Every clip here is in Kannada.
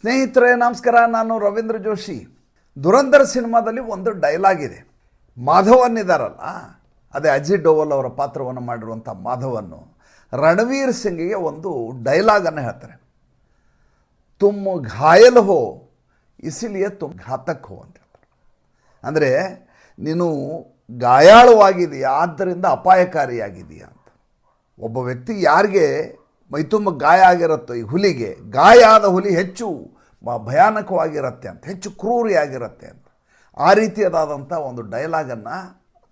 ಸ್ನೇಹಿತರೆ ನಮಸ್ಕಾರ, ನಾನು ರವೀಂದ್ರ ಜೋಶಿ. ದುರಂಧರ್ ಸಿನಿಮಾದಲ್ಲಿ ಒಂದು ಡೈಲಾಗ್ ಇದೆ. ಮಾಧವನ್ ಇದ್ದಾರಲ್ಲ, ಅದೇ ಅಜಿತ್ ಡೋವಲ್ ಅವರ ಪಾತ್ರವನ್ನು ಮಾಡಿರುವಂಥ ಮಾಧವನ್ನು ರಣವೀರ್ ಸಿಂಗ್ಗೆ ಒಂದು ಡೈಲಾಗನ್ನು ಹೇಳ್ತಾರೆ. ತುಮ್ ಘಾಯಲ್ ಹೋ ಇಸಿಲಿಯೇ ತುಮ್ ಘಾತಕ್ ಹೋ ಅಂತ ಹೇಳ್ತಾರೆ. ಅಂದರೆ ನೀನು ಗಾಯಾಳುವಾಗಿದೆಯಾ, ಆದ್ದರಿಂದ ಅಪಾಯಕಾರಿಯಾಗಿದೆಯಾ ಅಂತ. ಒಬ್ಬ ವ್ಯಕ್ತಿ ಯಾರಿಗೆ ಮೈತುಂಬ ಗಾಯ ಆಗಿರುತ್ತೋ, ಈ ಹುಲಿಗೆ ಗಾಯ ಆದ ಹುಲಿ ಹೆಚ್ಚು ಭಯಾನಕವಾಗಿರುತ್ತೆ ಅಂತ, ಹೆಚ್ಚು ಕ್ರೂರಿಯಾಗಿರುತ್ತೆ ಅಂತ. ಆ ರೀತಿಯಾದಂಥ ಒಂದು ಡೈಲಾಗನ್ನು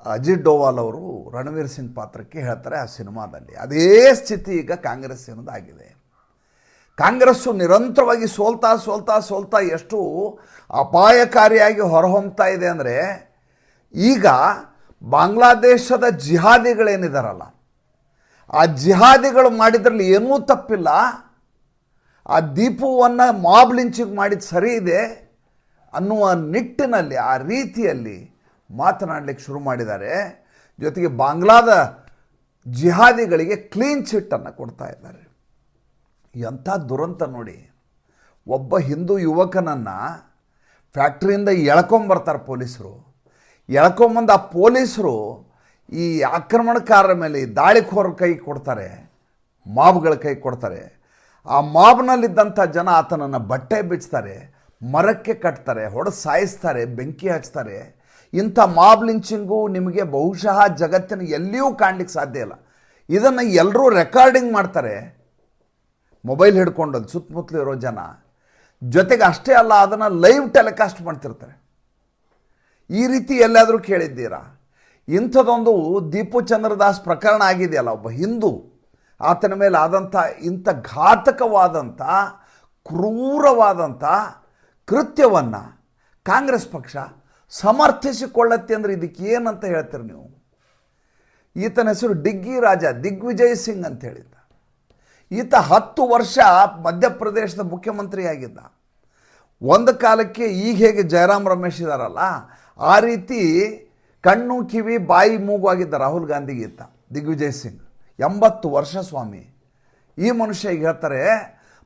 ಅಜಿತ್ ಡೋವಾಲ್ ಅವರು ರಣವೀರ್ ಸಿಂಗ್ ಪಾತ್ರಕ್ಕೆ ಹೇಳ್ತಾರೆ ಆ ಸಿನಿಮಾದಲ್ಲಿ. ಅದೇ ಸ್ಥಿತಿ ಈಗ ಕಾಂಗ್ರೆಸ್ಸಿನದಾಗಿದೆ. ಕಾಂಗ್ರೆಸ್ಸು ನಿರಂತರವಾಗಿ ಸೋಲ್ತಾ ಎಷ್ಟು ಅಪಾಯಕಾರಿಯಾಗಿ ಹೊರಹೊಮ್ತಾ ಇದೆ ಅಂದರೆ, ಈಗ ಬಾಂಗ್ಲಾದೇಶದ ಜಿಹಾದಿಗಳೇನಿದಾರಲ್ಲ, ಆ ಜಿಹಾದಿಗಳು ಮಾಡಿದ್ರಲ್ಲಿ ಏನೂ ತಪ್ಪಿಲ್ಲ. ಆ ದೀಪುವನ್ನು ಮಾಬ್ ಲಿಂಚಿಂಗ್ ಮಾಡಿದ್ದು ಸರಿ ಇದೆ ಅನ್ನುವ ನಿಟ್ಟಿನಲ್ಲಿ, ಆ ರೀತಿಯಲ್ಲಿ ಮಾತನಾಡಲಿಕ್ಕೆ ಶುರು ಮಾಡಿದ್ದಾರೆ. ಜೊತೆಗೆ ಬಾಂಗ್ಲಾದ ಜಿಹಾದಿಗಳಿಗೆ ಕ್ಲೀನ್ ಚಿಟ್ಟನ್ನು ಕೊಡ್ತಾ ಇದ್ದಾರೆ. ಎಂಥ ದುರಂತ ನೋಡಿ. ಒಬ್ಬ ಹಿಂದೂ ಯುವಕನನ್ನು ಫ್ಯಾಕ್ಟ್ರಿಯಿಂದ ಎಳ್ಕೊಂಬರ್ತಾರೆ ಪೊಲೀಸರು. ಎಳ್ಕೊಂಬಂದು ಆ ಪೊಲೀಸರು ಈ ಆಕ್ರಮಣಕಾರರ ಮೇಲೆ, ದಾಳಿಕೋರರ ಕೈ ಕೊಡ್ತಾರೆ, ಮಾಬ್ಗಳ ಕೈ ಕೊಡ್ತಾರೆ. ಆ ಮಾಬ್ನಲ್ಲಿದ್ದಂಥ ಜನ ಆತನನ್ನು ಬಟ್ಟೆ ಬಿಚ್ತಾರೆ, ಮರಕ್ಕೆ ಕಟ್ತಾರೆ, ಹೊಡೆದು ಸಾಯಿಸ್ತಾರೆ, ಬೆಂಕಿ ಹಚ್ತಾರೆ. ಇಂಥ ಮಾಬ್ ಲಿಂಚಿಂಗು ನಿಮಗೆ ಬಹುಶಃ ಜಗತ್ತಿನ ಎಲ್ಲಿಯೂ ಕಾಣಲಿಕ್ಕೆ ಸಾಧ್ಯ ಇಲ್ಲ. ಇದನ್ನು ಎಲ್ಲರೂ ರೆಕಾರ್ಡಿಂಗ್ ಮಾಡ್ತಾರೆ, ಮೊಬೈಲ್ ಹಿಡ್ಕೊಂಡು ಸುತ್ತಮುತ್ತಲು ಇರೋ ಜನ. ಜೊತೆಗೆ ಅಷ್ಟೇ ಅಲ್ಲ, ಅದನ್ನು ಲೈವ್ ಟೆಲಿಕಾಸ್ಟ್ ಮಾಡ್ತಿರ್ತಾರೆ. ಈ ರೀತಿ ಎಲ್ಲಾದರೂ ಕೇಳಿದ್ದೀರಾ? ಇಂಥದ್ದೊಂದು ದೀಪು ಚಂದ್ರದಾಸ್ ಪ್ರಕರಣ ಆಗಿದೆಯಲ್ಲ, ಒಬ್ಬ ಹಿಂದೂ, ಆತನ ಮೇಲೆ ಆದಂಥ ಇಂಥ ಘಾತಕವಾದಂಥ ಕ್ರೂರವಾದಂಥ ಕೃತ್ಯವನ್ನು ಕಾಂಗ್ರೆಸ್ ಪಕ್ಷ ಸಮರ್ಥಿಸಿಕೊಳ್ಳತ್ತೆ ಅಂದರೆ ಇದಕ್ಕೆ ಏನಂತ ಹೇಳ್ತೀರಿ ನೀವು? ಈತನ ಹೆಸರು ಡಿಗ್ಗಿ ರಾಜ, ದಿಗ್ವಿಜಯ್ ಸಿಂಗ್ ಅಂತ ಹೇಳಿದ್ದ. ಈತ 10 ವರ್ಷ ಮಧ್ಯಪ್ರದೇಶದ ಮುಖ್ಯಮಂತ್ರಿಯಾಗಿದ್ದ. ಒಂದು ಕಾಲಕ್ಕೆ ಈಗ ಹೇಗೆ ಜಯರಾಮ್ ರಮೇಶ್ ಇದ್ದಾರಲ್ಲ, ಆ ರೀತಿ ಕಣ್ಣು ಕಿವಿ ಬಾಯಿ ಮೂಗುವಾಗಿದ್ದ ರಾಹುಲ್ ಗಾಂಧಿಗೆ ಈತ ದಿಗ್ವಿಜಯ್ ಸಿಂಗ್. 80 ವರ್ಷ ಸ್ವಾಮಿ. ಈ ಮನುಷ್ಯ ಈಗ ಹೇಳ್ತಾರೆ,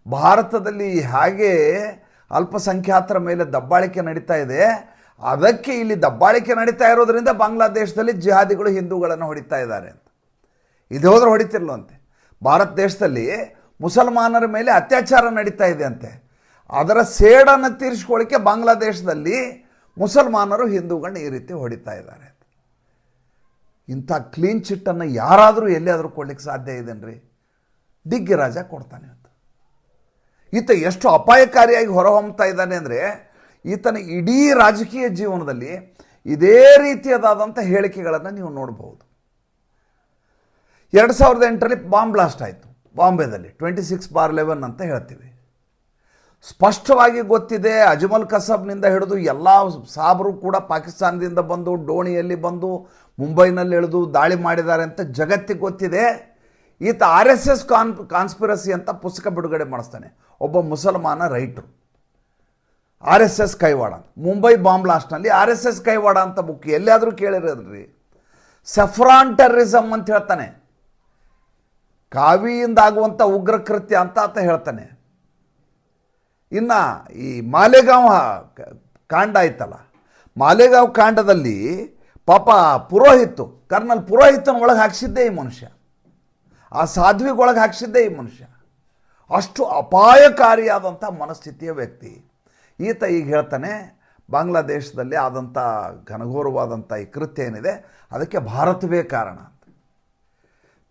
ಭಾರತದಲ್ಲಿ ಹಾಗೆ ಅಲ್ಪಸಂಖ್ಯಾತರ ಮೇಲೆ ದಬ್ಬಾಳಿಕೆ ನಡೀತಾ ಇದೆ, ಅದಕ್ಕೆ ಇಲ್ಲಿ ದಬ್ಬಾಳಿಕೆ ನಡೀತಾ ಇರೋದ್ರಿಂದ ಬಾಂಗ್ಲಾದೇಶದಲ್ಲಿ ಜಿಹಾದಿಗಳು ಹಿಂದೂಗಳನ್ನು ಹೊಡಿತಾ ಇದ್ದಾರೆ ಅಂತ. ಇದು ಹೋದ್ರೆ ಹೊಡಿತಿರ್ಲಂತೆ. ಭಾರತ ದೇಶದಲ್ಲಿ ಮುಸಲ್ಮಾನರ ಮೇಲೆ ಅತ್ಯಾಚಾರ ನಡೀತಾ ಇದೆ ಅಂತೆ. ಅದರ ಸೇಡನ್ನು ತೀರಿಸ್ಕೊಳ್ಳಿಕ್ಕೆ ಬಾಂಗ್ಲಾದೇಶದಲ್ಲಿ ಮುಸಲ್ಮಾನರು ಹಿಂದೂಗಳನ್ನ ಈ ರೀತಿ ಹೊಡಿತಾ ಇದ್ದಾರೆ. ಇಂಥ ಕ್ಲೀನ್ ಚಿಟ್ಟನ್ನು ಯಾರಾದರೂ ಎಲ್ಲಿಯಾದರೂ ಕೊಡ್ಲಿಕ್ಕೆ ಸಾಧ್ಯ ಇದೆನ್ರಿ? ಡಿಗ್ಗಿ ರಾಜ ಕೊಡ್ತಾನೆ ಅಂತ. ಈತ ಎಷ್ಟು ಅಪಾಯಕಾರಿಯಾಗಿ ಹೊರಹೊಮ್ತಾ ಇದ್ದಾನೆ ಅಂದರೆ, ಈತನ ಇಡೀ ರಾಜಕೀಯ ಜೀವನದಲ್ಲಿ ಇದೇ ರೀತಿಯಾದಂಥ ಹೇಳಿಕೆಗಳನ್ನು ನೀವು ನೋಡಬಹುದು. 2008ರಲ್ಲಿ ಬಾಂಬ್ ಬ್ಲಾಸ್ಟ್ ಆಯಿತು ಬಾಂಬೆದಲ್ಲಿ, 26/11 ಅಂತ ಹೇಳ್ತೀವಿ. ಸ್ಪಷ್ಟವಾಗಿ ಗೊತ್ತಿದೆ, ಅಜ್ಮಲ್ ಕಸಬ್ನಿಂದ ಹಿಡಿದು ಎಲ್ಲ ಸಾಬರು ಕೂಡ ಪಾಕಿಸ್ತಾನದಿಂದ ಬಂದು ಡೋಣಿಯಲ್ಲಿ ಬಂದು ಮುಂಬೈನಲ್ಲಿ ಇಳಿದು ದಾಳಿ ಮಾಡಿದ್ದಾರೆ ಅಂತ ಜಗತ್ತಿಗೆ ಗೊತ್ತಿದೆ. ಈತ RSS ಕಾನ್ಸ್ಪಿರಸಿ ಅಂತ ಪುಸ್ತಕ ಬಿಡುಗಡೆ ಮಾಡಿಸ್ತಾನೆ. ಒಬ್ಬ ಮುಸಲ್ಮಾನ ರೈಟ್ರು, RSS ಕೈವಾಡ. ಮುಂಬೈ ಬಾಂಬ್ ಬ್ಲಾಸ್ಟ್ನಲ್ಲಿ RSS ಕೈವಾಡ ಅಂತ ಬುಕ್ ಎಲ್ಲಿಯಾದರೂ ಕೇಳಿರೋದ್ರಿ? ಸೆಫ್ರಾನ್ ಟೆರರಿಸಮ್ ಅಂತ ಹೇಳ್ತಾನೆ, ಕಾವಿಯಿಂದ ಆಗುವಂಥ ಉಗ್ರ ಕೃತ್ಯ ಅಂತ ಆತ ಹೇಳ್ತಾನೆ. ಇನ್ನು ಈ ಮಾಲೆಗಾಂವ್ ಕಾಂಡ ಆಯ್ತಲ್ಲ, ಮಾಲೆಗಾಂವ್ ಕಾಂಡದಲ್ಲಿ ಪಾಪ ಪುರೋಹಿತ್ತು, ಕರ್ನಲ್ ಪುರೋಹಿತನ ಒಳಗೆ ಹಾಕ್ಸಿದ್ದೇ ಈ ಮನುಷ್ಯ, ಆ ಸಾಧ್ವಿಗೊಳಗೆ ಹಾಕ್ಸಿದ್ದೇ ಈ ಮನುಷ್ಯ. ಅಷ್ಟು ಅಪಾಯಕಾರಿಯಾದಂಥ ಮನಸ್ಥಿತಿಯ ವ್ಯಕ್ತಿ ಈತ. ಈಗ ಹೇಳ್ತಾನೆ, ಬಾಂಗ್ಲಾದೇಶದಲ್ಲಿ ಆದಂಥ ಘನಘೋರವಾದಂಥ ಈ ಕೃತ್ಯ ಏನಿದೆ ಅದಕ್ಕೆ ಭಾರತವೇ ಕಾರಣ ಅಂತ.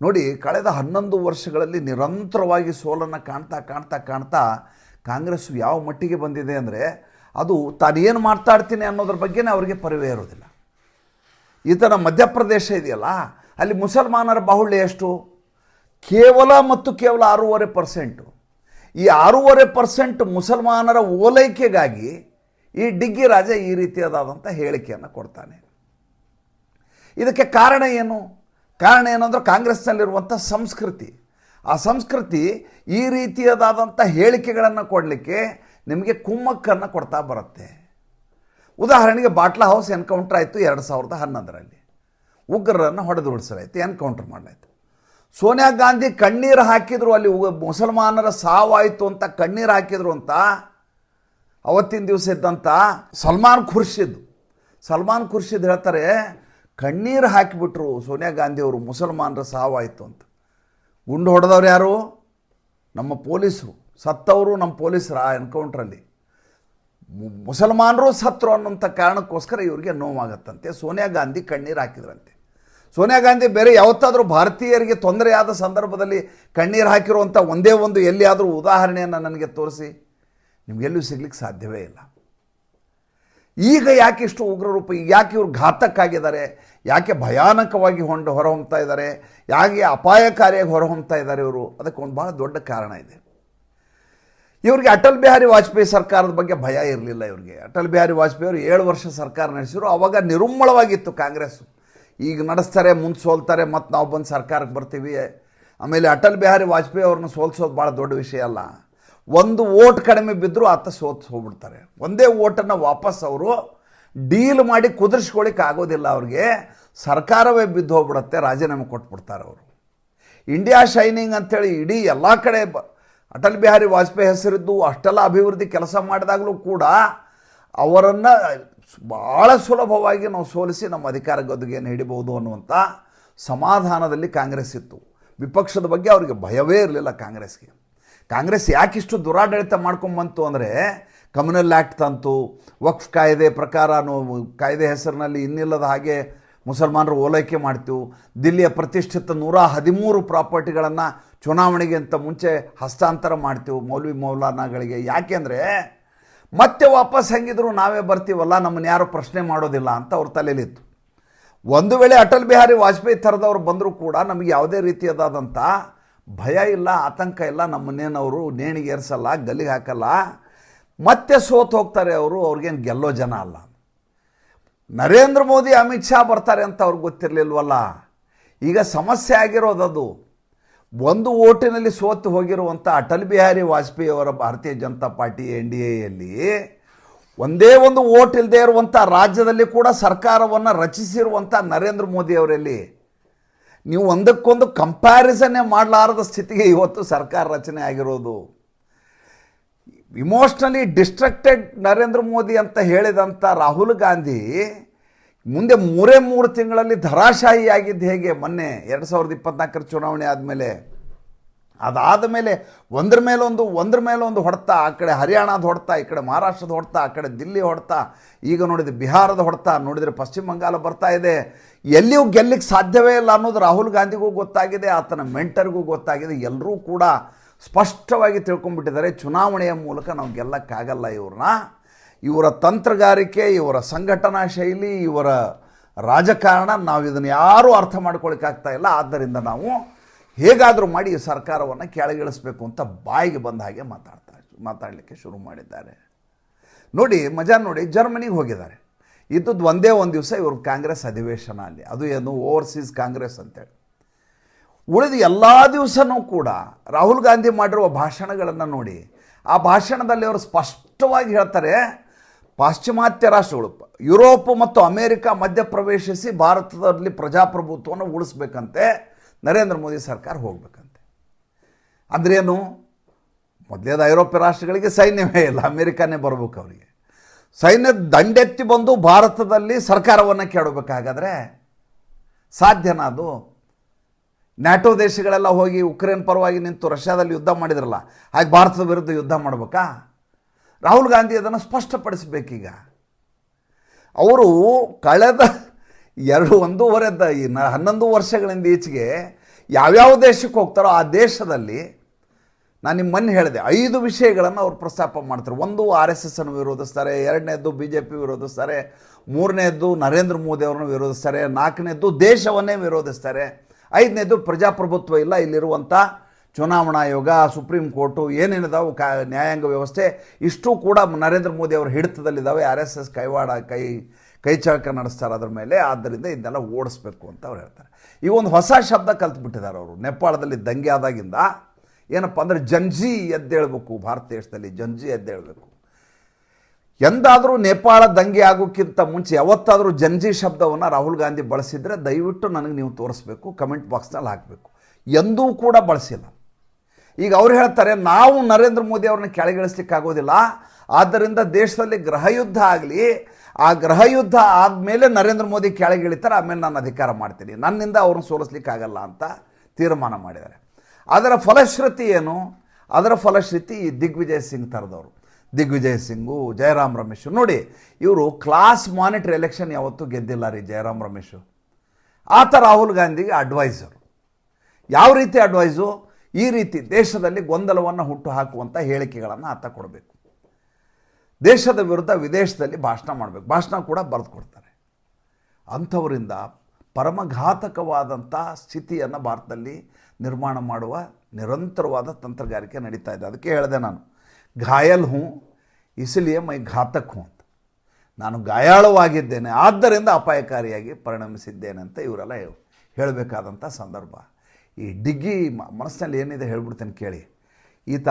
ನೋಡಿ, ಕಳೆದ 11 ವರ್ಷಗಳಲ್ಲಿ ನಿರಂತರವಾಗಿ ಸೋಲನ್ನು ಕಾಣ್ತಾ ಕಾಂಗ್ರೆಸ್ ಯಾವ ಮಟ್ಟಿಗೆ ಬಂದಿದೆ ಅಂದರೆ, ಅದು ತಾನೇನು ಮಾತಾಡ್ತೀನಿ ಅನ್ನೋದ್ರ ಬಗ್ಗೆನೇ ಅವರಿಗೆ ಪರಿವೇ ಇರೋದಿಲ್ಲ. ಈತನ ಮಧ್ಯಪ್ರದೇಶ ಇದೆಯಲ್ಲ, ಅಲ್ಲಿ ಮುಸಲ್ಮಾನರ ಬಾಹುಳ್ಯ ಎಷ್ಟು? ಕೇವಲ 6.5%. ಈ 6.5% ಮುಸಲ್ಮಾನರ ಓಲೈಕೆಗಾಗಿ ಈ ಡಿಗ್ಗಿ ರಾಜ ಈ ರೀತಿಯಾದಂಥ ಹೇಳಿಕೆಯನ್ನು ಕೊಡ್ತಾನೆ. ಇದಕ್ಕೆ ಕಾರಣ ಏನು? ಕಾರಣ ಏನಂದ್ರೆ ಕಾಂಗ್ರೆಸ್ನಲ್ಲಿರುವಂಥ ಸಂಸ್ಕೃತಿ. ಆ ಸಂಸ್ಕೃತಿ ಈ ರೀತಿಯಾದಂಥ ಹೇಳಿಕೆಗಳನ್ನು ಕೊಡಲಿಕ್ಕೆ ನಿಮಗೆ ಕುಮ್ಮಕ್ಕನ್ನು ಕೊಡ್ತಾ ಬರುತ್ತೆ. ಉದಾಹರಣೆಗೆ ಬಾಟ್ಲಾ ಹೌಸ್ ಎನ್ಕೌಂಟರ್ ಆಯಿತು 2011ರಲ್ಲಿ. ಉಗ್ರರನ್ನು ಹೊಡೆದುರುಳಿಸಲಾಯಿತು, ಎನ್ಕೌಂಟರ್ ಮಾಡಲಾಯಿತು. ಸೋನಿಯಾ ಗಾಂಧಿ ಕಣ್ಣೀರು ಹಾಕಿದ್ರು, ಅಲ್ಲಿ ಮುಸಲ್ಮಾನರ ಸಾವಾಯಿತು ಅಂತ ಕಣ್ಣೀರು ಹಾಕಿದ್ರು ಅಂತ ಅವತ್ತಿನ ದಿವಸ ಇದ್ದಂಥ ಸಲ್ಮಾನ್ ಖುರ್ಷಿದ್ ಹೇಳ್ತಾರೆ, ಕಣ್ಣೀರು ಹಾಕಿಬಿಟ್ರು ಸೋನಿಯಾ ಗಾಂಧಿಯವರು ಮುಸಲ್ಮಾನರ ಸಾವಾಯಿತು ಅಂತ. ಗುಂಡು ಹೊಡೆದವ್ರು ಯಾರು? ನಮ್ಮ ಪೊಲೀಸರು. ಸತ್ತವರು ನಮ್ಮ ಪೊಲೀಸರು ಆ ಎನ್ಕೌಂಟ್ರಲ್ಲಿ. ಮುಸಲ್ಮಾನರು ಸತ್ರು ಅನ್ನೋಂಥ ಕಾರಣಕ್ಕೋಸ್ಕರ ಇವ್ರಿಗೆ ನೋವಾಗತ್ತಂತೆ. ಸೋನಿಯಾ ಗಾಂಧಿ ಕಣ್ಣೀರು ಹಾಕಿದ್ರಂತೆ. ಸೋನಿಯಾ ಗಾಂಧಿ ಬೇರೆ ಯಾವತ್ತಾದರೂ ಭಾರತೀಯರಿಗೆ ತೊಂದರೆಯಾದ ಸಂದರ್ಭದಲ್ಲಿ ಕಣ್ಣೀರು ಹಾಕಿರುವಂಥ ಒಂದೇ ಒಂದು ಎಲ್ಲಿಯಾದರೂ ಉದಾಹರಣೆಯನ್ನು ನನಗೆ ತೋರಿಸಿ. ನಿಮಗೆಲ್ಲೂ ಸಿಗ್ಲಿಕ್ಕೆ ಸಾಧ್ಯವೇ ಇಲ್ಲ. ಈಗ ಯಾಕೆ ಇಷ್ಟು ಉಗ್ರರೂಪ, ಯಾಕೆ ಇವರು ಘಾತಕ್ಕಾಗಿದ್ದಾರೆ, ಯಾಕೆ ಭಯಾನಕವಾಗಿ ಹೊರಹೊಮ್ತಾ ಇದ್ದಾರೆ, ಯಾಕೆ ಅಪಾಯಕಾರಿಯಾಗಿ ಹೊರಹೊಮ್ತಾ ಇದ್ದಾರೆ ಇವರು? ಅದಕ್ಕೆ ಒಂದು ಭಾಳ ದೊಡ್ಡ ಕಾರಣ ಇದೆ. ಇವರಿಗೆ ಅಟಲ್ ಬಿಹಾರಿ ವಾಜಪೇಯಿ ಸರ್ಕಾರದ ಬಗ್ಗೆ ಭಯ ಇರಲಿಲ್ಲ. ಇವರಿಗೆ ಅಟಲ್ ಬಿಹಾರಿ ವಾಜಪೇಯಿ ಅವರು 7 ವರ್ಷ ಸರ್ಕಾರ ನಡೆಸಿದ್ರು. ಆವಾಗ ನಿರುಮ್ಮಳವಾಗಿತ್ತು ಕಾಂಗ್ರೆಸ್ಸು. ಈಗ ನಡೆಸ್ತಾರೆ, ಮುಂದೆ ಸೋಲ್ತಾರೆ, ಮತ್ತು ನಾವು ಬಂದು ಸರ್ಕಾರಕ್ಕೆ ಬರ್ತೀವಿ. ಆಮೇಲೆ ಅಟಲ್ ಬಿಹಾರಿ ವಾಜಪೇಯಿ ಅವ್ರನ್ನ ಸೋಲ್ಸೋದು ಭಾಳ ದೊಡ್ಡ ವಿಷಯ ಅಲ್ಲ. ಒಂದು ಓಟ್ ಕಡಿಮೆ ಬಿದ್ದರೂ ಆತ ಹೋಗ್ಬಿಡ್ತಾರೆ. ಒಂದೇ ಓಟನ್ನು ವಾಪಸ್ ಅವರು ಡೀಲ್ ಮಾಡಿ ಕುದುರಿಸ್ಕೊಳ್ಳಿಕ್ಕೆ ಆಗೋದಿಲ್ಲ. ಅವ್ರಿಗೆ ಸರ್ಕಾರವೇ ಬಿದ್ದು ಹೋಗ್ಬಿಡುತ್ತೆ, ರಾಜೀನಾಮೆ ಕೊಟ್ಬಿಡ್ತಾರೆ ಅವರು. ಇಂಡಿಯಾ ಶೈನಿಂಗ್ ಅಂಥೇಳಿ ಇಡೀ ಎಲ್ಲ ಕಡೆ ಅಟಲ್ ಬಿಹಾರಿ ವಾಜಪೇಯಿ ಹೆಸರಿದ್ದು ಅಷ್ಟೆಲ್ಲ ಅಭಿವೃದ್ಧಿ ಕೆಲಸ ಮಾಡಿದಾಗಲೂ ಕೂಡ ಅವರನ್ನು ಭಾಳ ಸುಲಭವಾಗಿ ನಾವು ಸೋಲಿಸಿ ನಮ್ಮ ಅಧಿಕಾರ ಗದ್ದುಗೆಯನ್ನು ಹಿಡಿಬಹುದು ಅನ್ನುವಂಥ ಸಮಾಧಾನದಲ್ಲಿ ಕಾಂಗ್ರೆಸ್ ಇತ್ತು. ವಿಪಕ್ಷದ ಬಗ್ಗೆ ಅವರಿಗೆ ಭಯವೇ ಇರಲಿಲ್ಲ ಕಾಂಗ್ರೆಸ್ಗೆ. ಕಾಂಗ್ರೆಸ್ ಯಾಕಿಷ್ಟು ದುರಾಡಳಿತ ಮಾಡ್ಕೊಂಬಂತು ಅಂದರೆ, ಕಮ್ಯುನಲ್ ಆ್ಯಕ್ಟ್ ತಂತು, ವಕ್ಫ್ ಕಾಯ್ದೆ ಪ್ರಕಾರ ಕಾಯ್ದೆ ಹೆಸರಿನಲ್ಲಿ ಇನ್ನಿಲ್ಲದ ಹಾಗೆ ಮುಸಲ್ಮಾನರು ಓಲೈಕೆ ಮಾಡ್ತೀವಿ. ದಿಲ್ಲಿಯ ಪ್ರತಿಷ್ಠಿತ 113 ಪ್ರಾಪರ್ಟಿಗಳನ್ನು ಚುನಾವಣೆಗಿಂತ ಮುಂಚೆ ಹಸ್ತಾಂತರ ಮಾಡ್ತೀವಿ ಮೌಲಾನಾಗಳಿಗೆ. ಯಾಕೆಂದರೆ ಮತ್ತೆ ವಾಪಸ್ ಹೆಂಗಿದ್ರು ನಾವೇ ಬರ್ತೀವಲ್ಲ, ನಮ್ಮನ್ನು ಯಾರು ಪ್ರಶ್ನೆ ಮಾಡೋದಿಲ್ಲ ಅಂತ ಅವ್ರ ತಲೆಯಲ್ಲಿತ್ತು. ಒಂದು ವೇಳೆ ಅಟಲ್ ಬಿಹಾರಿ ವಾಜಪೇಯಿ ಥರದವ್ರು ಬಂದರೂ ಕೂಡ ನಮಗೆ ಯಾವುದೇ ರೀತಿಯಾದಂಥ ಭಯ ಇಲ್ಲ, ಆತಂಕ ಇಲ್ಲ. ನಮ್ಮನ್ನೇನು ಅವರು ನೇಣಿಗೆ ಏರಿಸಲ್ಲ, ಗಲ್ಲಿಗೆ ಹಾಕಲ್ಲ. ಮತ್ತೆ ಸೋತು ಹೋಗ್ತಾರೆ ಅವರು, ಅವ್ರಿಗೇನು ಗೆಲ್ಲೋ ಜನ ಅಲ್ಲ. ನರೇಂದ್ರ ಮೋದಿ ಅಮಿತ್ ಶಾ ಬರ್ತಾರೆ ಅಂತ ಅವ್ರಿಗೆ ಗೊತ್ತಿರಲಿಲ್ವಲ್ಲ. ಈಗ ಸಮಸ್ಯೆ ಆಗಿರೋದದು. ಒಂದು ಓಟಿನಲ್ಲಿ ಸೋತು ಹೋಗಿರುವಂಥ ಅಟಲ್ ಬಿಹಾರಿ ವಾಜಪೇಯಿ ಅವರ ಭಾರತೀಯ ಜನತಾ ಪಾರ್ಟಿ NDAಯಲ್ಲಿ ಒಂದೇ ಒಂದು ಓಟ್ ಇಲ್ಲದೆ ಇರುವಂಥ ರಾಜ್ಯದಲ್ಲಿ ಕೂಡ ಸರ್ಕಾರವನ್ನು ರಚಿಸಿರುವಂಥ ನರೇಂದ್ರ ಮೋದಿ ಅವರಲ್ಲಿ ನೀವು ಒಂದಕ್ಕೊಂದು ಕಂಪ್ಯಾರಿಸನ್ನೇ ಮಾಡಲಾರದ ಸ್ಥಿತಿಗೆ ಇವತ್ತು ಸರ್ಕಾರ ರಚನೆ ಆಗಿರೋದು. ಇಮೋಷ್ನಲಿ ಡಿಸ್ಟ್ರಕ್ಟೆಡ್ ನರೇಂದ್ರ ಮೋದಿ ಅಂತ ಹೇಳಿದಂಥ ರಾಹುಲ್ ಗಾಂಧಿ ಮುಂದೆ 3 ತಿಂಗಳಲ್ಲಿ ಧರಾಶಾಹಿ ಆಗಿದ್ದು ಹೇಗೆ? ಮೊನ್ನೆ 2024 ಚುನಾವಣೆ ಆದಮೇಲೆ, ಅದಾದ ಮೇಲೆ ಒಂದ್ರ ಮೇಲೊಂದು ಹೊಡೆತ. ಆ ಕಡೆ ಹರಿಯಾಣದ ಹೊಡೆತ, ಈ ಕಡೆ ಮಹಾರಾಷ್ಟ್ರದ ಹೊಡೆತ, ಆ ಕಡೆ ದಿಲ್ಲಿ ಹೊಡೆತ, ಈಗ ನೋಡಿದರೆ ಬಿಹಾರದ ಹೊಡೆತ, ನೋಡಿದರೆ ಪಶ್ಚಿಮ ಬಂಗಾಳ ಬರ್ತಾ ಇದೆ. ಎಲ್ಲಿಯೂ ಗೆಲ್ಲಿಕ್ಕೆ ಸಾಧ್ಯವೇ ಇಲ್ಲ ಅನ್ನೋದು ರಾಹುಲ್ ಗಾಂಧಿಗೂ ಗೊತ್ತಾಗಿದೆ, ಆತನ ಮೆಂಟರ್ಗೂ ಗೊತ್ತಾಗಿದೆ. ಎಲ್ಲರೂ ಕೂಡ ಸ್ಪಷ್ಟವಾಗಿ ತಿಳ್ಕೊಂಡ್ಬಿಟ್ಟಿದ್ದಾರೆ, ಚುನಾವಣೆಯ ಮೂಲಕ ನಾವು ಗೆಲ್ಲಕ್ಕಾಗಲ್ಲ ಇವ್ರನ್ನ. ಇವರ ತಂತ್ರಗಾರಿಕೆ, ಇವರ ಸಂಘಟನಾ ಶೈಲಿ, ಇವರ ರಾಜಕಾರಣ, ನಾವು ಇದನ್ನು ಯಾರೂ ಅರ್ಥ ಮಾಡ್ಕೊಳ್ಳಿಕ್ಕಾಗ್ತಾ ಇಲ್ಲ. ಆದ್ದರಿಂದ ನಾವು ಹೇಗಾದರೂ ಮಾಡಿ ಈ ಸರ್ಕಾರವನ್ನು ಕೆಳಗಿಳಿಸಬೇಕು ಅಂತ ಬಾಯಿಗೆ ಬಂದ ಹಾಗೆ ಮಾತಾಡಲಿಕ್ಕೆ ಶುರು ಮಾಡಿದ್ದಾರೆ. ನೋಡಿ ಮಜಾ ನೋಡಿ, ಜರ್ಮನಿಗೆ ಹೋಗಿದ್ದಾರೆ. ಇದ್ದದ್ದು ಒಂದೇ ಒಂದು ದಿವಸ ಇವ್ರ ಕಾಂಗ್ರೆಸ್ ಅಧಿವೇಶನ ಅಲ್ಲಿ, ಅದು ಏನು ಓವರ್ಸೀಸ್ ಕಾಂಗ್ರೆಸ್ ಅಂತೇಳಿ. ಉಳಿದ ಎಲ್ಲ ದಿವಸನೂ ಕೂಡ ರಾಹುಲ್ ಗಾಂಧಿ ಮಾಡಿರುವ ಭಾಷಣಗಳನ್ನು ನೋಡಿ, ಆ ಭಾಷಣದಲ್ಲಿ ಅವರು ಸ್ಪಷ್ಟವಾಗಿ ಹೇಳ್ತಾರೆ, ಪಾಶ್ಚಿಮಾತ್ಯ ರಾಷ್ಟ್ರಗಳು ಯುರೋಪ್ ಮತ್ತು ಅಮೇರಿಕ ಮಧ್ಯಪ್ರವೇಶಿಸಿ ಭಾರತದಲ್ಲಿ ಪ್ರಜಾಪ್ರಭುತ್ವವನ್ನು ಉಳಿಸ್ಬೇಕಂತೆ, ನರೇಂದ್ರ ಮೋದಿ ಸರ್ಕಾರ ಹೋಗ್ಬೇಕಂತೆ. ಅಂದ್ರೇನು? ಮೊದಲೇದ ಐರೋಪ್ಯ ರಾಷ್ಟ್ರಗಳಿಗೆ ಸೈನ್ಯವೇ ಇಲ್ಲ, ಅಮೇರಿಕಾನೇ ಬರಬೇಕು ಅವರಿಗೆ. ಸೈನ್ಯ ದಂಡೆತ್ತಿ ಬಂದು ಭಾರತದಲ್ಲಿ ಸರ್ಕಾರವನ್ನು ಕೆಡಬೇಕಾಗಾದರೆ ಸಾಧ್ಯನಾ ಅದು? ನ್ಯಾಟೋ ದೇಶಗಳೆಲ್ಲ ಹೋಗಿ ಉಕ್ರೇನ್ ಪರವಾಗಿ ನಿಂತು ರಷ್ಯಾದಲ್ಲಿ ಯುದ್ಧ ಮಾಡಿದ್ರಲ್ಲ, ಹಾಗೆ ಭಾರತದ ವಿರುದ್ಧ ಯುದ್ಧ ಮಾಡಬೇಕಾ? ರಾಹುಲ್ ಗಾಂಧಿ ಅದನ್ನು ಸ್ಪಷ್ಟಪಡಿಸಬೇಕೀಗ. ಅವರು ಕಳೆದ 11 ವರ್ಷಗಳಿಂದ ಈಚೆಗೆ ಯಾವ್ಯಾವ ದೇಶಕ್ಕೆ ಹೋಗ್ತಾರೋ ಆ ದೇಶದಲ್ಲಿ, ನಾನು ನಿಮ್ಮ ಮೊನ್ನೆ ಹೇಳಿದೆ, 5 ವಿಷಯಗಳನ್ನು ಅವರು ಪ್ರಸ್ತಾಪ ಮಾಡ್ತಾರೆ. ಒಂದು, RSS ಅನ್ನು ವಿರೋಧಿಸ್ತಾರೆ. 2ನೇದ್ದು BJP ವಿರೋಧಿಸ್ತಾರೆ. 3ನೇದ್ದು ನರೇಂದ್ರ ಮೋದಿ ಅವರನ್ನು ವಿರೋಧಿಸ್ತಾರೆ. 4ನೇದ್ದು ದೇಶವನ್ನೇ ವಿರೋಧಿಸ್ತಾರೆ. 5ನೇದ್ದು ಪ್ರಜಾಪ್ರಭುತ್ವ ಇಲ್ಲ, ಇಲ್ಲಿರುವಂಥ ಚುನಾವಣಾ ಆಯೋಗ, ಸುಪ್ರೀಂ ಕೋರ್ಟು, ಏನೇನಿದಾವೆ ನ್ಯಾಯಾಂಗ ವ್ಯವಸ್ಥೆ, ಇಷ್ಟು ಕೂಡ ನರೇಂದ್ರ ಮೋದಿ ಅವರ ಹಿಡಿತದಲ್ಲಿದ್ದಾವೆ. RSS ಕೈ ಚಳಕ ನಡೆಸ್ತಾರೆ ಅದರ ಮೇಲೆ. ಆದ್ದರಿಂದ ಇದನ್ನೆಲ್ಲ ಓಡಿಸ್ಬೇಕು ಅಂತ ಅವ್ರು ಹೇಳ್ತಾರೆ. ಈಗ ಒಂದು ಹೊಸ ಶಬ್ದ ಕಲ್ತ್ಬಿಟ್ಟಿದ್ದಾರೆ ಅವರು. ನೇಪಾಳದಲ್ಲಿ ದಂಗೆ ಆದಾಗಿಂದ ಏನಪ್ಪ ಅಂದರೆ ಜಂಜಿ ಎದ್ದೇಳಬೇಕು, ಭಾರತ ದೇಶದಲ್ಲಿ ಜಂಜಿ ಎದ್ದೇಳಬೇಕು. ಎಂದಾದರೂ ನೇಪಾಳ ದಂಗೆ ಆಗೋಕ್ಕಿಂತ ಮುಂಚೆ ಯಾವತ್ತಾದರೂ ಜಂಜಿ ಶಬ್ದವನ್ನು ರಾಹುಲ್ ಗಾಂಧಿ ಬಳಸಿದರೆ ದಯವಿಟ್ಟು ನನಗೆ ನೀವು ತೋರಿಸ್ಬೇಕು, ಕಮೆಂಟ್ ಬಾಕ್ಸ್ನಲ್ಲಿ ಹಾಕಬೇಕು. ಎಂದೂ ಕೂಡ ಬಳಸಿಲ್ಲ. ಈಗ ಅವ್ರು ಹೇಳ್ತಾರೆ, ನಾವು ನರೇಂದ್ರ ಮೋದಿ ಅವ್ರನ್ನ ಕೆಳಗಿಳಿಸ್ಲಿಕ್ಕಾಗೋದಿಲ್ಲ, ಆದ್ದರಿಂದ ದೇಶದಲ್ಲಿ ಗೃಹಯುದ್ಧ ಆಗಲಿ, ಆ ಗೃಹಯುದ್ಧ ಆದಮೇಲೆ ನರೇಂದ್ರ ಮೋದಿ ಕೆಳಗೆ ಇಳಿತಾರೆ, ಆಮೇಲೆ ನಾನು ಅಧಿಕಾರ ಮಾಡ್ತೀನಿ, ನನ್ನಿಂದ ಅವ್ರನ್ನ ಸೋಲಿಸ್ಲಿಕ್ಕಾಗಲ್ಲ ಅಂತ ತೀರ್ಮಾನ ಮಾಡಿದ್ದಾರೆ. ಅದರ ಫಲಶ್ರುತಿ ಏನು? ಅದರ ಫಲಶ್ರುತಿ ಈ ದಿಗ್ವಿಜಯ್ ಸಿಂಗ್ ಥರದವರು, ದಿಗ್ವಿಜಯ್ ಸಿಂಗು, ಜಯರಾಮ್ ರಮೇಶು. ನೋಡಿ, ಇವರು ಕ್ಲಾಸ್ ಮಾನಿಟರ್ ಎಲೆಕ್ಷನ್ ಯಾವತ್ತೂ ಗೆದ್ದಿಲ್ಲ ರೀ ಜಯರಾಮ್ ರಮೇಶು. ಆತ ರಾಹುಲ್ ಗಾಂಧಿಗೆ ಅಡ್ವೈಸರು. ಯಾವ ರೀತಿ ಅಡ್ವೈಸು? ಈ ರೀತಿ ದೇಶದಲ್ಲಿ ಗೊಂದಲವನ್ನು ಹುಟ್ಟು ಹಾಕುವಂಥ ಹೇಳಿಕೆಗಳನ್ನು ಆತ ಕೊಡಬೇಕು, ದೇಶದ ವಿರುದ್ಧ ವಿದೇಶದಲ್ಲಿ ಭಾಷಣ ಮಾಡಬೇಕು, ಭಾಷಣ ಕೂಡ ಬರೆದು ಕೊಡ್ತಾರೆ. ಅಂಥವರಿಂದ ಪರಮಘಾತಕವಾದಂಥ ಸ್ಥಿತಿಯನ್ನು ಭಾರತದಲ್ಲಿ ನಿರ್ಮಾಣ ಮಾಡುವ ನಿರಂತರವಾದ ತಂತ್ರಗಾರಿಕೆ ನಡೀತಾ ಇದೆ. ಅದಕ್ಕೆ ಹೇಳಿದೆ ನಾನು, ಘಾಯಲ್ ಹೂँ ಇಸಲಿಯೇ ಮೈ ಘಾತಕ್ ಹೂँ ಅಂತ. ನಾನು ಗಾಯಾಳವಾಗಿದ್ದೇನೆ, ಆದ್ದರಿಂದ ಅಪಾಯಕಾರಿಯಾಗಿ ಪರಿಣಮಿಸಿದ್ದೇನೆ ಅಂತ ಇವರೆಲ್ಲ ಹೇಳಬೇಕಾದಂಥ ಸಂದರ್ಭ. ಈ ಡಿಗ್ಗಿ ಮನಸ್ಸಿನಲ್ಲಿ ಏನಿದೆ ಹೇಳ್ಬಿಡ್ತೇನೆ ಕೇಳಿ. ಈತ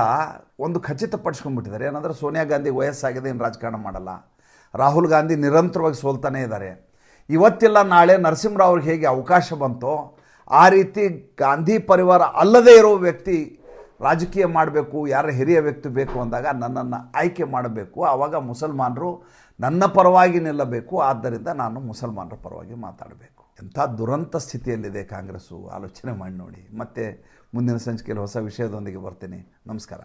ಒಂದು ಖಚಿತಪಡಿಸ್ಕೊಂಡ್ಬಿಟ್ಟಿದ್ದಾರೆ, ಏನಂದರೆ ಸೋನಿಯಾ ಗಾಂಧಿ ವಯಸ್ಸಾಗಿದೆ, ಏನು ರಾಜಕಾರಣ ಮಾಡಲ್ಲ. ರಾಹುಲ್ ಗಾಂಧಿ ನಿರಂತರವಾಗಿ ಸೋಲ್ತಾನೇ ಇದ್ದಾರೆ. ಇವತ್ತಿಲ್ಲ ನಾಳೆ ನರಸಿಂಹರಾವ್ ಅವ್ರಿಗೆ ಹೇಗೆ ಅವಕಾಶ ಬಂತೋ ಆ ರೀತಿ ಗಾಂಧಿ ಪರಿವಾರ ಅಲ್ಲದೇ ಇರೋ ವ್ಯಕ್ತಿ ರಾಜಕೀಯ ಮಾಡಬೇಕು, ಯಾರ ಹಿರಿಯ ವ್ಯಕ್ತಿ ಬೇಕು ಅಂದಾಗ ನನ್ನನ್ನು ಆಯ್ಕೆ ಮಾಡಬೇಕು, ಆವಾಗ ಮುಸಲ್ಮಾನರು ನನ್ನ ಪರವಾಗಿ ನಿಲ್ಲಬೇಕು, ಆದ್ದರಿಂದ ನಾನು ಮುಸಲ್ಮಾನರ ಪರವಾಗಿ ಮಾತಾಡಬೇಕು. ಎಂಥ ದುರಂತ ಸ್ಥಿತಿಯಲ್ಲಿದೆ ಕಾಂಗ್ರೆಸ್ಸು, ಆಲೋಚನೆ ಮಾಡಿ ನೋಡಿ. ಮತ್ತೆ ಮುಂದಿನ ಸಂಚಿಕೆಯಲ್ಲಿ ಹೊಸ ವಿಷಯದೊಂದಿಗೆ ಬರ್ತೀನಿ. ನಮಸ್ಕಾರ.